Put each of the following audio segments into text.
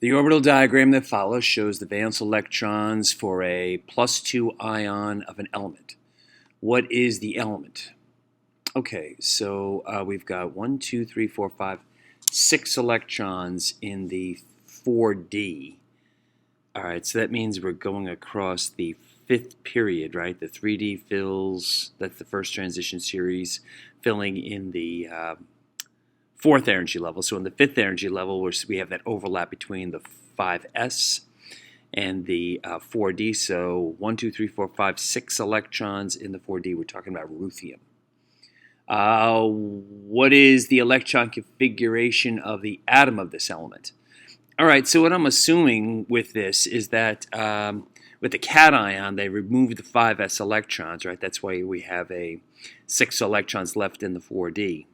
The orbital diagram that follows shows the valence electrons for a +2 ion of an element. What is the element? Okay, so we've got 1, 2, 3, 4, 5, 6 electrons in the 4D. All right, so that means we're going across the fifth period, right? The 3D fills, that's the first transition series, filling in the fourth energy level. So in the fifth energy level, we have that overlap between the 5s and the 4D. So 1, 2, 3, 4, 5, 6 electrons in the 4D. We're talking about ruthenium. What is the electron configuration of the atom of this element? All right, so what I'm assuming with this is that with the cation, they removed the 5s electrons, right? That's why we have 6 electrons left in the 4D.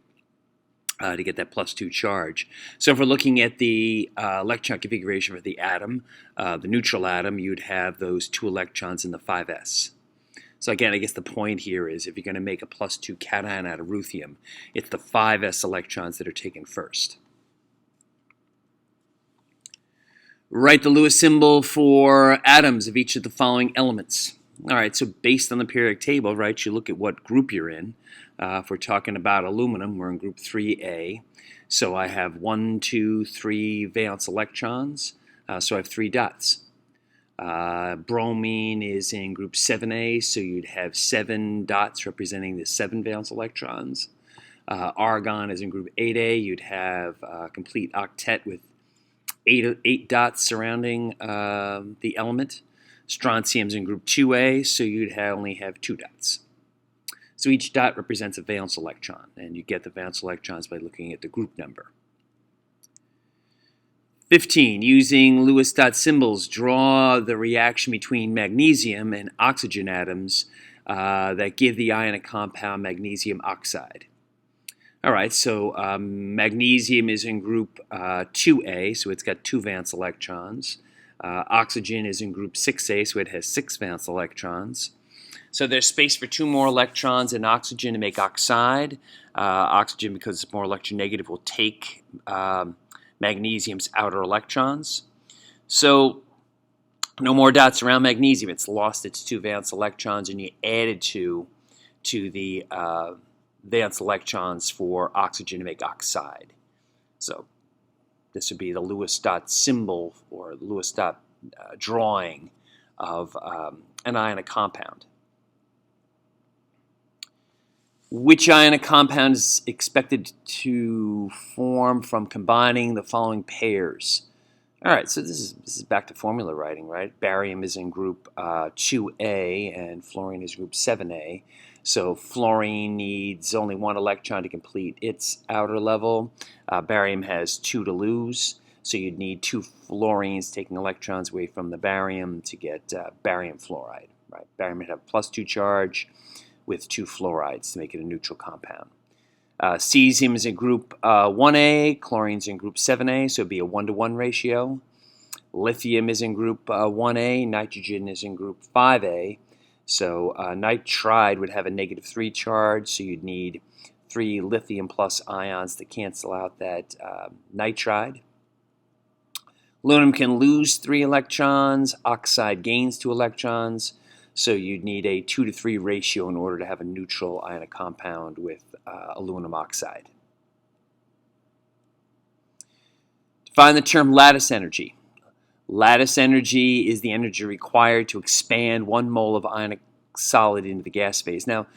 To get that +2 charge. So if we're looking at the electron configuration for the atom, the neutral atom, you'd have those 2 electrons in the 5s. So again, I guess the point here is if you're going to make a +2 cation out of ruthenium, it's the 5s electrons that are taken first. Write the Lewis symbol for atoms of each of the following elements. All right, so based on the periodic table, right, you look at what group you're in. If we're talking about aluminum, we're in group 3A. So I have 1, 2, 3 valence electrons. So I have 3 dots. Bromine is in group 7A, so you'd have 7 dots representing the 7 valence electrons. Argon is in group 8A. You'd have a complete octet with 8 dots surrounding the element. Strontium's in group 2A, so you'd only have 2 dots. So each dot represents a valence electron, and you get the valence electrons by looking at the group number. 15. Using Lewis dot symbols, draw the reaction between magnesium and oxygen atoms that give the ionic compound magnesium oxide. All right, so magnesium is in group 2A, so it's got 2 valence electrons. Oxygen is in group 6A, so it has 6 valence electrons. So there's space for 2 more electrons in oxygen to make oxide. Oxygen, because it's more electronegative, will take magnesium's outer electrons. So no more dots around magnesium. It's lost its 2 valence electrons, and you added 2 to the valence electrons for oxygen to make oxide. So this would be the Lewis dot symbol or Lewis dot drawing of an ionic compound. Which ionic compound is expected to form from combining the following pairs? All right, so this is back to formula writing, right? Barium is in group 2A and fluorine is group 7A. So fluorine needs only 1 electron to complete its outer level. Barium has 2 to lose, so you'd need 2 fluorines taking electrons away from the barium to get barium fluoride, right? Barium would have +2 charge with 2 fluorides to make it a neutral compound. Cesium is in group 1A, chlorine's in group 7A, so it'd be a 1-to-1 ratio. Lithium is in group 1A, nitrogen is in group 5A, so nitride would have a -3 charge, so you'd need 3 lithium plus ions to cancel out that nitride. Aluminum can lose 3 electrons, oxide gains 2 electrons, so you'd need a 2-to-3 ratio in order to have a neutral ionic compound with aluminum oxide. Define the term lattice energy. Lattice energy is the energy required to expand 1 mole of ionic solid into the gas phase. Now,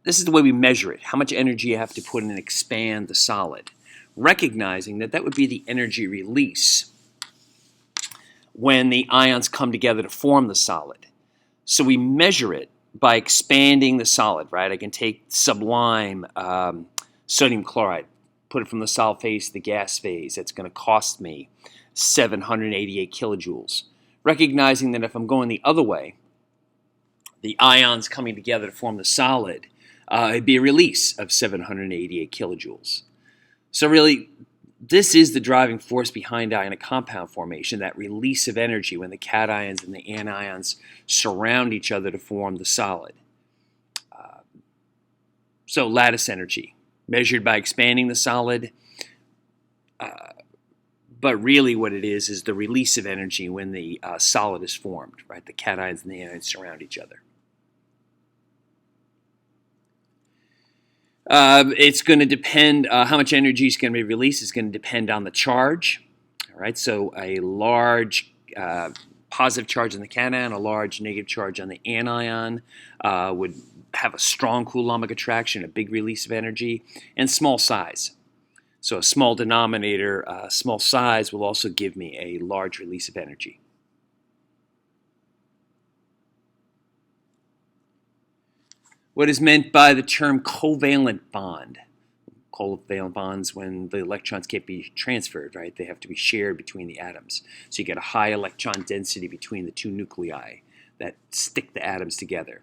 this is the way we measure it. How much energy you have to put in and expand the solid. Recognizing that would be the energy release when the ions come together to form the solid. So we measure it by expanding the solid, right? I can take sublime sodium chloride, put it from the solid phase to the gas phase. It's going to cost me 788 kilojoules. Recognizing that if I'm going the other way, the ions coming together to form the solid, it'd be a release of 788 kilojoules. So really, this is the driving force behind ionic compound formation, that release of energy when the cations and the anions surround each other to form the solid. So lattice energy, measured by expanding the solid, but really what it is the release of energy when the solid is formed, right? The cations and the anions surround each other. It's going to depend, how much energy is going to be released is going to depend on the charge. All right, so a large positive charge on the cation, a large negative charge on the anion would have a strong Coulombic attraction, a big release of energy, and small size. So a small denominator, small size will also give me a large release of energy. What is meant by the term covalent bond? Covalent bonds, when the electrons can't be transferred, right? They have to be shared between the atoms. So you get a high electron density between the two nuclei that stick the atoms together.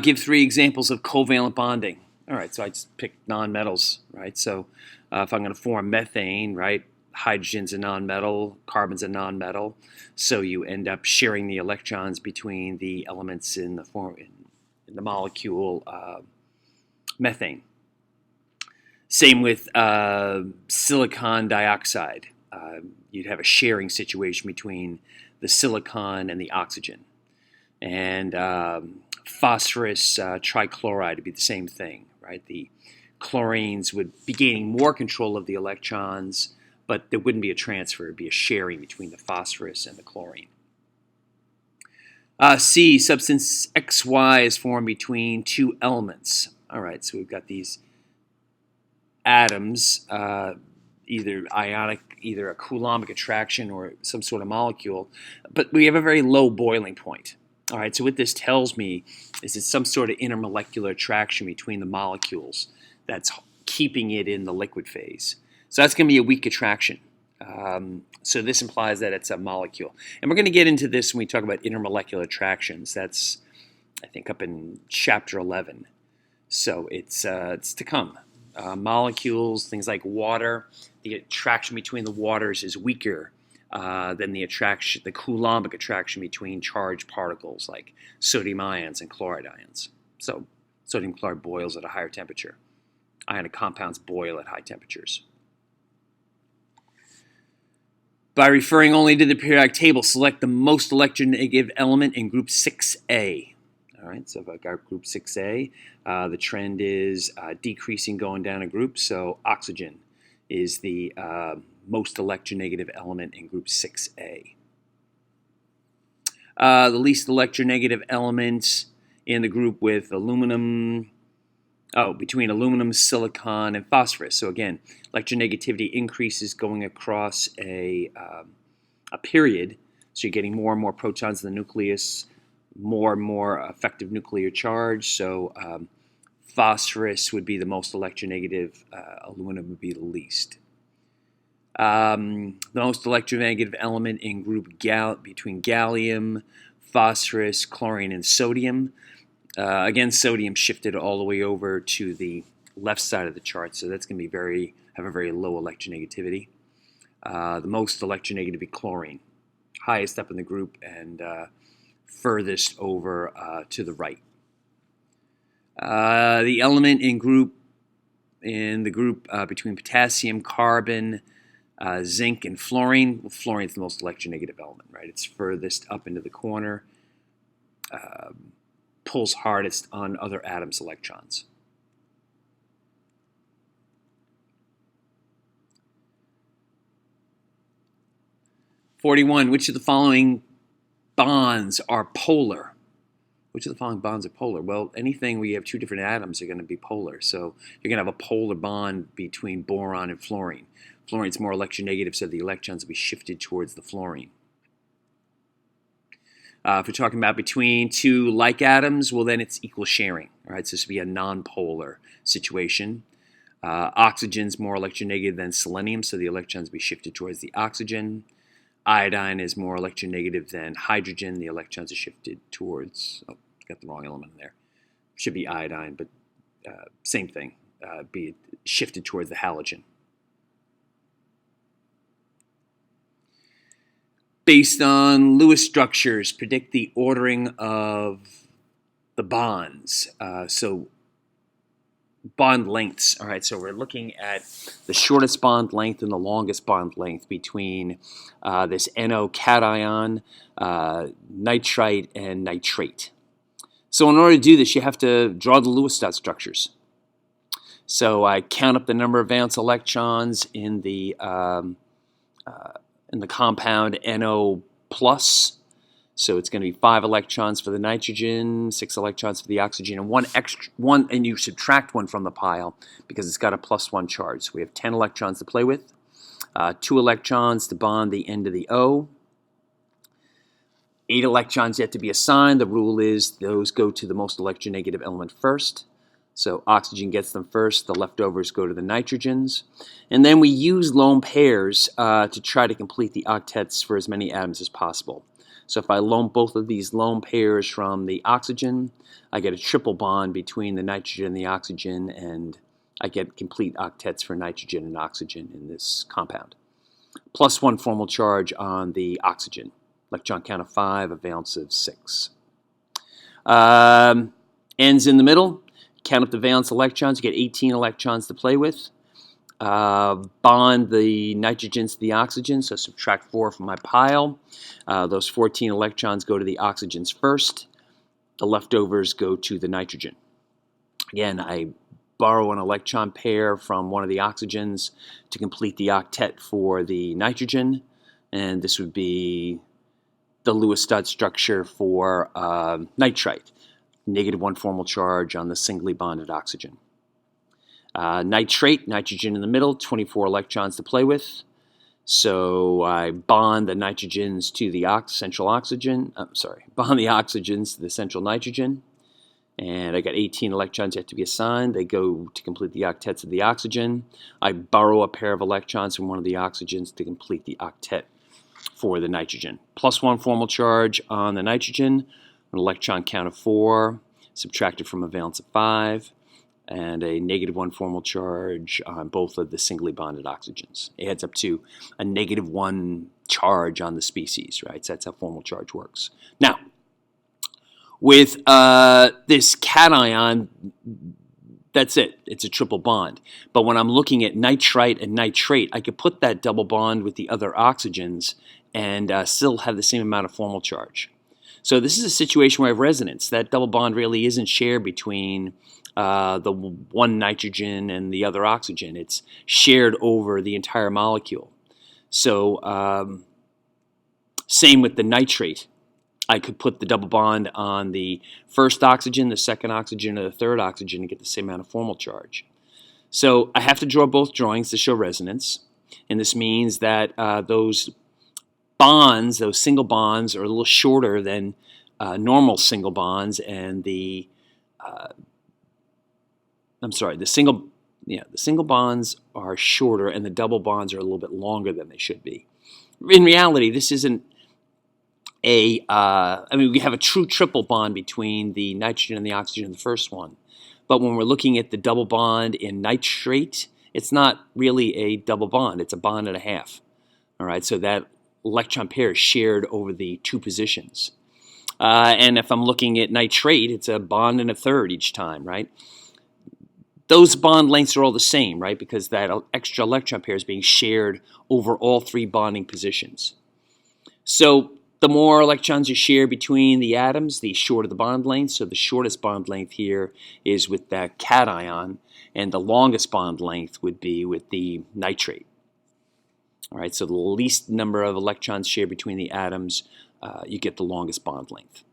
Give 3 examples of covalent bonding. All right, so I just picked nonmetals, right? So if I'm going to form methane, right, hydrogen's a nonmetal, carbon's a nonmetal, so you end up sharing the electrons between the elements in the molecule methane. Same with silicon dioxide. You'd have a sharing situation between the silicon and the oxygen. And phosphorus trichloride would be the same thing, right? The chlorines would be gaining more control of the electrons, but there wouldn't be a transfer. It would be a sharing between the phosphorus and the chlorine. C, substance XY is formed between 2 elements. All right, so we've got these atoms, either ionic, either a Coulombic attraction or some sort of molecule, but we have a very low boiling point. All right, so what this tells me is it's some sort of intermolecular attraction between the molecules that's keeping it in the liquid phase. So that's going to be a weak attraction. So this implies that it's a molecule. And we're going to get into this when we talk about intermolecular attractions. That's, I think, up in chapter 11. So it's to come. Molecules, things like water, the attraction between the waters is weaker than the Coulombic attraction between charged particles like sodium ions and chloride ions. So sodium chloride boils at a higher temperature. Ionic compounds boil at high temperatures. By referring only to the periodic table, select the most electronegative element in group 6A. All right, so if I've got group 6A, the trend is decreasing going down a group, so oxygen is the most electronegative element in group 6A. The least electronegative element in the group with between aluminum, silicon, and phosphorus. So again, electronegativity increases going across a period. So you're getting more and more protons in the nucleus, more and more effective nuclear charge. So phosphorus would be the most electronegative. Aluminum would be the least. The most electronegative element in group between gallium, phosphorus, chlorine, and sodium. Again, sodium shifted all the way over to the left side of the chart, so that's going to have a very low electronegativity. The most electronegative would be chlorine, highest up in the group and furthest over to the right. The element in the group between potassium, carbon, zinc, and fluorine. Well, fluorine is the most electronegative element, right? It's furthest up into the corner. Pulls hardest on other atoms' electrons. (41) Which of the following bonds are polar? Which of the following bonds are polar? Well, anything where you have 2 different atoms are going to be polar. So you're going to have a polar bond between boron and fluorine. Fluorine's more electronegative, so the electrons will be shifted towards the fluorine. If we're talking about between 2 like atoms, well, then it's equal sharing. All right, so this would be a nonpolar situation. Oxygen's more electronegative than selenium, so the electrons will be shifted towards the oxygen. Iodine is more electronegative than hydrogen. The electrons are shifted towards, got the wrong element in there. Should be iodine, but same thing, be shifted towards the halogen. Based on Lewis structures, predict the ordering of the bonds. So bond lengths. All right, so we're looking at the shortest bond length and the longest bond length between this NO cation, nitrite, and nitrate. So in order to do this, you have to draw the Lewis dot structures. So I count up the number of valence electrons in the compound NO plus. So it's going to be 5 electrons for the nitrogen, 6 electrons for the oxygen, and one, and you subtract 1 from the pile because it's got a +1 charge. So we have 10 electrons to play with, 2 electrons to bond the end of the O, 8 electrons yet to be assigned. The rule is those go to the most electronegative element first. So oxygen gets them first, the leftovers go to the nitrogens. And then we use lone pairs to try to complete the octets for as many atoms as possible. So if I loan both of these lone pairs from the oxygen, I get a triple bond between the nitrogen and the oxygen, and I get complete octets for nitrogen and oxygen in this compound. +1 formal charge on the oxygen. Electron count of 5, a valence of 6. Ends in the middle. Count up the valence electrons. You get 18 electrons to play with. Bond the nitrogens to the oxygen, so subtract 4 from my pile. Those 14 electrons go to the oxygens first. The leftovers go to the nitrogen. Again, I borrow an electron pair from one of the oxygens to complete the octet for the nitrogen, and this would be the Lewis dot structure for nitrite. -1 formal charge on the singly bonded oxygen. Nitrate, nitrogen in the middle, 24 electrons to play with. So I bond the nitrogens to the central oxygen. Bond the oxygens to the central nitrogen. And I got 18 electrons yet to be assigned. They go to complete the octets of the oxygen. I borrow a pair of electrons from one of the oxygens to complete the octet for the nitrogen. +1 formal charge on the nitrogen, an electron count of 4, subtracted from a valence of 5. And a -1 formal charge on both of the singly bonded oxygens. It adds up to a -1 charge on the species, right? So that's how formal charge works. Now, with this cation, that's it. It's a triple bond. But when I'm looking at nitrite and nitrate, I could put that double bond with the other oxygens and still have the same amount of formal charge. So this is a situation where I have resonance. That double bond really isn't shared between the one nitrogen and the other oxygen. It's shared over the entire molecule. So same with the nitrate. I could put the double bond on the first oxygen, the second oxygen, or the third oxygen and get the same amount of formal charge. So I have to draw both drawings to show resonance. And this means that those bonds, those single bonds, are a little shorter than normal single bonds, and the single bonds are shorter and the double bonds are a little bit longer than they should be. In reality, this isn't we have a true triple bond between the nitrogen and the oxygen in the first one. But when we're looking at the double bond in nitrate, it's not really a double bond. It's a bond and a half. All right, so that electron pair is shared over the 2 positions. And if I'm looking at nitrate, it's a bond and a third each time, right? Those bond lengths are all the same, right? Because that extra electron pair is being shared over all 3 bonding positions. So the more electrons you share between the atoms, the shorter the bond length. So the shortest bond length here is with that cation, and the longest bond length would be with the nitrate. All right, so the least number of electrons shared between the atoms, you get the longest bond length.